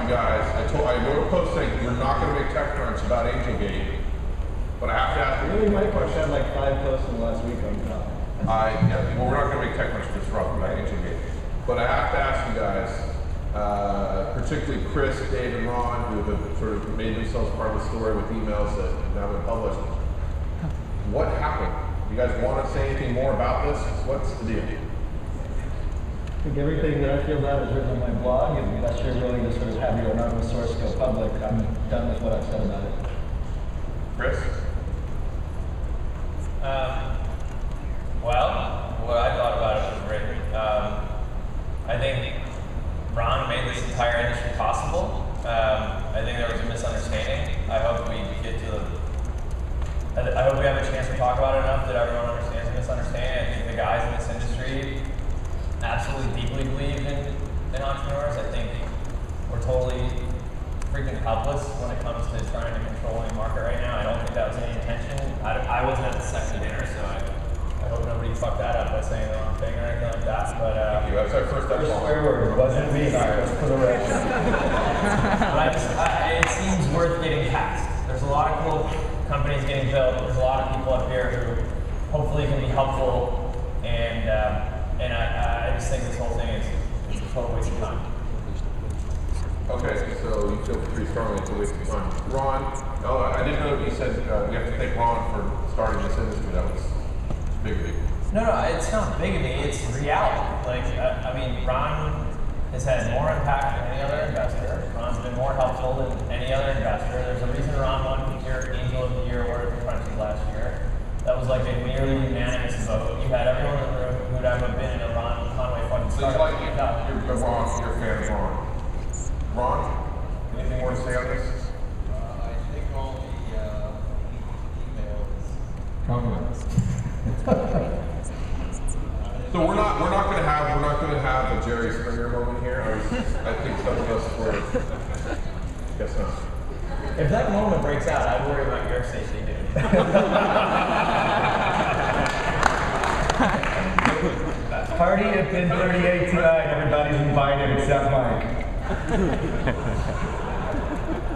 you guys, I wrote a post saying we're not going to make tech crunch about AngelGate, but I have to ask you Really, Mike, I've question. had like 5 posts in the last week on the topic. Yeah, well, we're not going to make tech crunch disrupt about AngelGate, but I have to ask you guys, particularly Chris, Dave, and Ron, who have sort of made themselves part of the story with emails that have now been published. What happened? You guys want to say anything more about this? What's the deal? I think everything that I feel about is written on my blog, and unless you're willing to sort of have your anonymous source go public, I'm done with what I've said about it. Chris? Well, what I thought about it was written. I think Ron made this entire industry possible. I think there was a misunderstanding. I hope we get to I hope we have a chance to talk about it enough that everyone understands the misunderstanding. I think the guys in this industry absolutely deeply believe in entrepreneurs. I think we're totally freaking helpless when it comes to trying to control any market right now. I don't think that was any intention. I wasn't at the second dinner, so I hope nobody fucked that up by saying the wrong thing or anything like that. But Thank you. That was our first Swear word, it wasn't me, just for the record. it seems worth getting past. There's a lot of cool companies getting built. There's a lot of people up here who hopefully can be helpful, and I just think this whole thing is a total waste of time. Okay, so you feel pretty strongly it's a waste of time. Ron, I didn't know you said we have to thank Ron for starting this industry. That was big. No, it's not bigamy, it's reality. Like, I mean, Ron has had more impact than any other investor. Ron's been more helpful than any other investor. There's a reason Ron won your Angel of the Year award at Crunches last year. That was like a nearly unanimous vote. You had everyone in the room who'd ever been in a Ron Conway fucking So startup. you're a fan of Ron. Ron, anything more to say on this? I think all the emails. So we're not going to have a Jerry Springer moment here. I think some of us were. Guess not. If that moment breaks out, I'd worry about your safety, dude. Party at Bin 38 tonight, everybody's invited except Mike.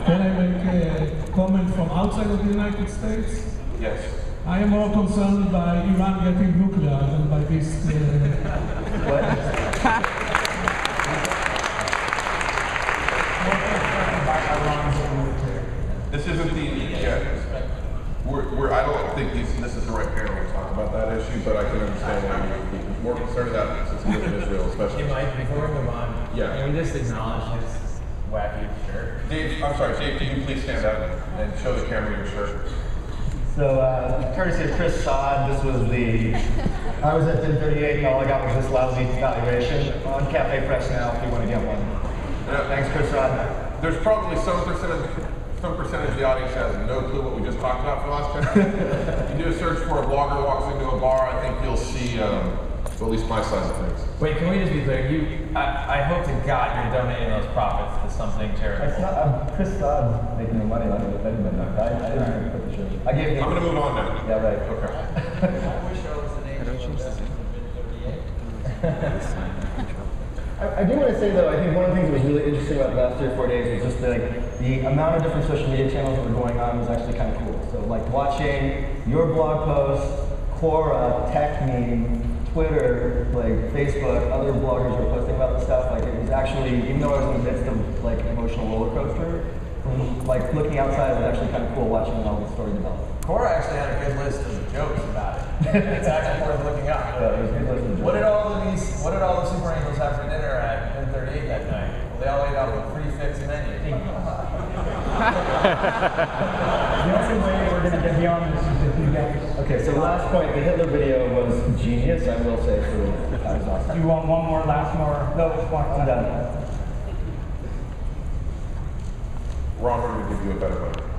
Can I make a comment from outside of the United States? Yes. I am more concerned by Iran getting nuclear than by this. This isn't the. Yeah. I don't think this is the right panel to talk about that issue, but I can understand why you're more concerned about since you live in Israel, especially. Hey, Mike, before we move on, Yeah. can we just acknowledge his wacky shirt? Dave, I'm sorry, Dave, can you please stand up and show the camera your shirt? So, courtesy of Chris Saad, this was I was at Bin 38 and all I got was this lousy valuation on Cafe Press now if you want to get one. Yeah. Thanks, Chris Saad. There's probably some percentage of the audience has no clue what we just talked about for the last 10 minutes. You do a search for a blogger walks into a bar, I think you'll see at least my side of things. Wait, can we just be clear? I hope to God you're donating those profits to something charitable. Chris Saad making no money on it with anybody. I didn't even put the shirt. I gave him. I'm going to move on now. Yeah, right. Okay. I wish I was an angel investor in Bin 38. I do want to say though, I think one of the things that was really interesting about the last 3 or 4 days was just the amount of different social media channels that were going on was actually kind of cool. So like watching your blog post, Quora, TechMeme, Twitter, like Facebook, other bloggers were posting about the stuff. Like it was actually, even though I was in the midst of like emotional roller coaster, like looking outside, it was actually kind of cool watching all the story develop. Cora actually had a good list of jokes about it. It's actually worth looking up. Yeah, it was a good list of jokes. What did all the Super Angels have for dinner at Bin 38 that night? Well, they all ate off a prefix menu. The only way we're going to get beyond this is if you guys. Okay, so the last point, the Hitler video was genius, I will say. That was awesome. Do you want one more, last more? No, I'm done. Ron, we're going to give you a better one.